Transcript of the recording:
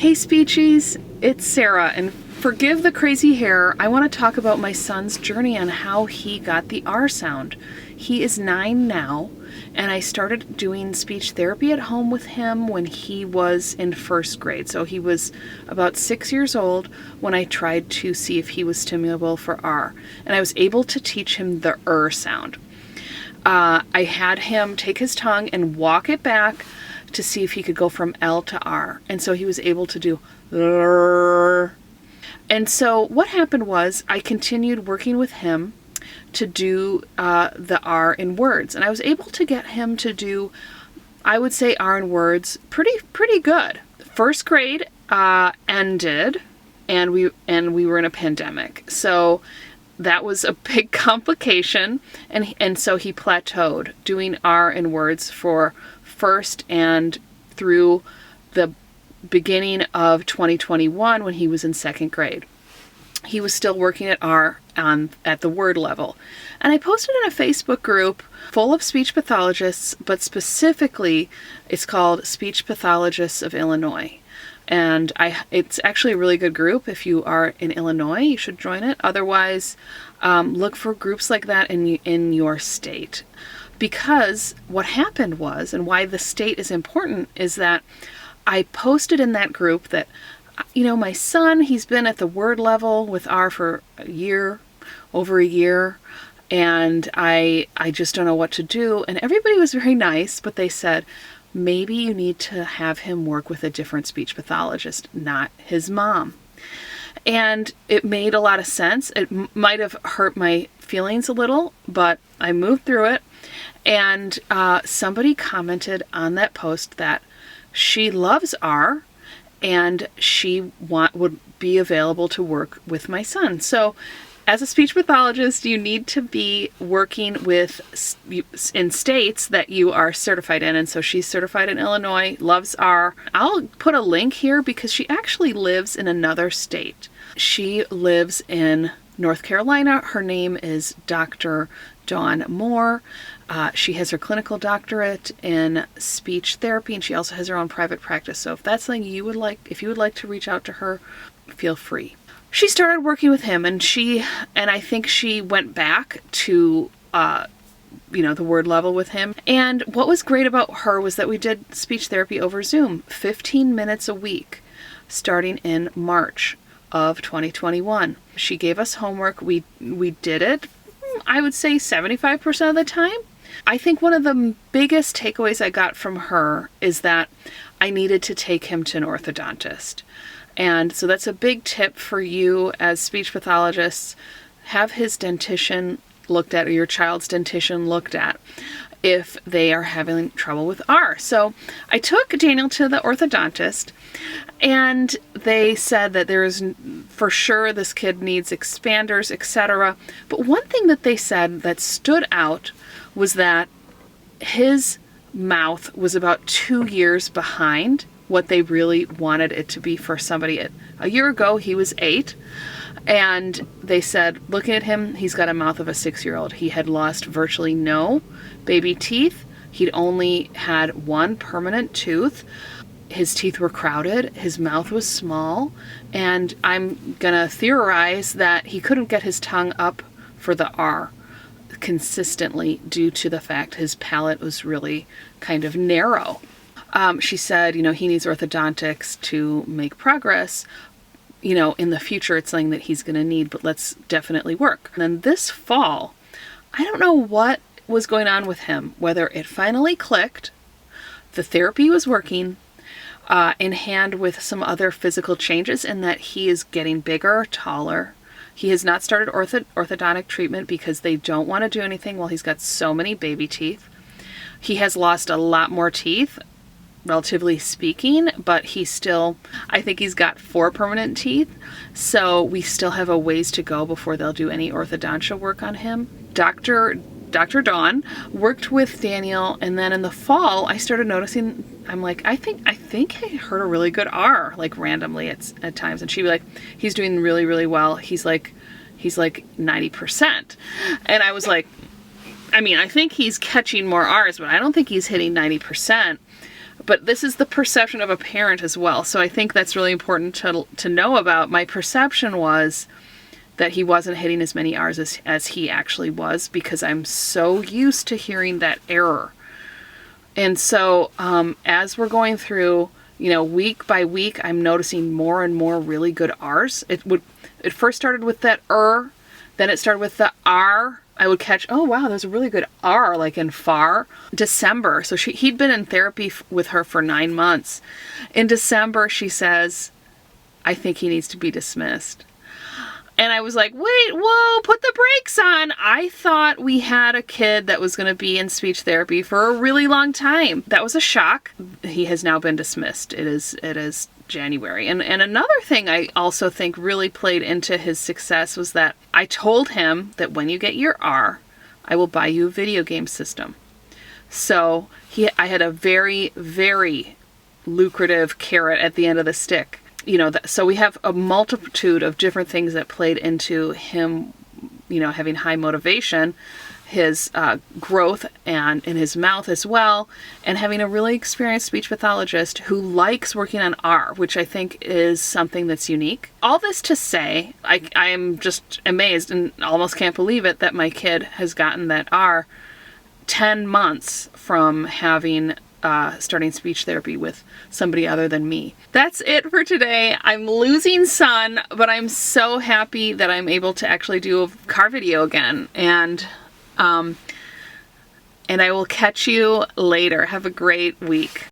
Hey Speechies, it's Sarah, and forgive the crazy hair. I want to talk about my son's journey on how he got the R sound. He is 9 now, and I started doing speech therapy at home with him when he was in 1st grade. So he was about 6 years old when I tried to see if he was stimulable for R, and I was able to teach him the sound. I had him take his tongue and walk it back to see if he could go from L to R. And so he was able to do R. And so what happened was I continued working with him to do the R in words. And I was able to get him to do, I would say, R in words pretty good. 1st grade ended, and we were in a pandemic. So that was a big complication, and so he plateaued doing R in words for 1st and through the beginning of 2021 when he was in 2nd grade. He was still working at R at the word level. And I posted in a Facebook group full of speech pathologists, but specifically it's called Speech Pathologists of Illinois. And it's actually a really good group. If you are in Illinois, you should join it. Otherwise, look for groups like that in your state. Because what happened was, and why the state is important, is that I posted in that group that, my son, he's been at the word level with R for over a year, and I just don't know what to do. And everybody was very nice, but they said, maybe you need to have him work with a different speech pathologist, not his mom. And it made a lot of sense. It might have hurt my feelings a little, but I moved through it. And somebody commented on that post that she loves R and she would be available to work with my son. So as a speech pathologist, you need to be working in states that you are certified in. And so she's certified in Illinois, loves R. I'll put a link here because she actually lives in another state. She lives in North Carolina. Her name is Dr. Dawn Moore. She has her clinical doctorate in speech therapy, and she also has her own private practice. So if that's something you would like, if you would like to reach out to her, feel free. She started working with him, and I think she went back to, the word level with him. And what was great about her was that we did speech therapy over Zoom, 15 minutes a week, starting in March of 2021. She gave us homework. We did it, I would say 75% of the time. I think one of the biggest takeaways I got from her is that I needed to take him to an orthodontist. And so that's a big tip for you as speech pathologists. Have his dentition looked at, or your child's dentition looked at, if they are having trouble with R. So I took Daniel to the orthodontist, and they said that there is, for sure, this kid needs expanders, etc. But one thing that they said that stood out was that his mouth was about 2 years behind what they really wanted it to be for somebody. A year ago, he was 8, and they said, looking at him, he's got a mouth of a 6-year-old. He had lost virtually no baby teeth. He'd only had 1 permanent tooth. His teeth were crowded. His mouth was small. And I'm going to theorize that he couldn't get his tongue up for the R consistently due to the fact his palate was really kind of narrow. She said, he needs orthodontics to make progress. In the future, it's something that he's going to need, but let's definitely work. And then this fall, I don't know what was going on with him, whether it finally clicked, the therapy was working, in hand with some other physical changes, in that he is getting bigger, taller. He has not started orthodontic treatment because they don't want to do anything while he's got so many baby teeth. He has lost a lot more teeth, relatively speaking, but I think he's got 4 permanent teeth. So we still have a ways to go before they'll do any orthodontia work on him. Dr. Dawn worked with Daniel, and then in the fall, I started noticing, I'm like, I think I heard a really good R, like randomly at times. And she'd be like, he's doing really, really well. He's like 90%. And I was like, I think he's catching more R's, but I don't think he's hitting 90%. But this is the perception of a parent as well. So I think that's really important to know about. My perception was that he wasn't hitting as many R's as he actually was, because I'm so used to hearing that error. And so as we're going through, week by week, I'm noticing more and more really good R's. It first started with that then it started with the R. I would catch, oh wow, there's a really good R, like in far. December, so he'd been in therapy with her for 9 months. In December, she says, I think he needs to be dismissed. And I was like, wait, whoa, put the brakes on. I thought we had a kid that was going to be in speech therapy for a really long time. That was a shock. He has now been dismissed. It is January. And another thing I also think really played into his success was that I told him that when you get your R, I will buy you a video game system. So I had a very, very lucrative carrot at the end of the stick. So we have a multitude of different things that played into him, having high motivation, his growth and in his mouth as well, and having a really experienced speech pathologist who likes working on R, which I think is something that's unique. All this to say, I am just amazed and almost can't believe it that my kid has gotten that R 10 months from having starting speech therapy with somebody other than me. That's it for today. I'm losing Sun, but I'm so happy that I'm able to actually do a car video again. And I will catch you later. Have a great week.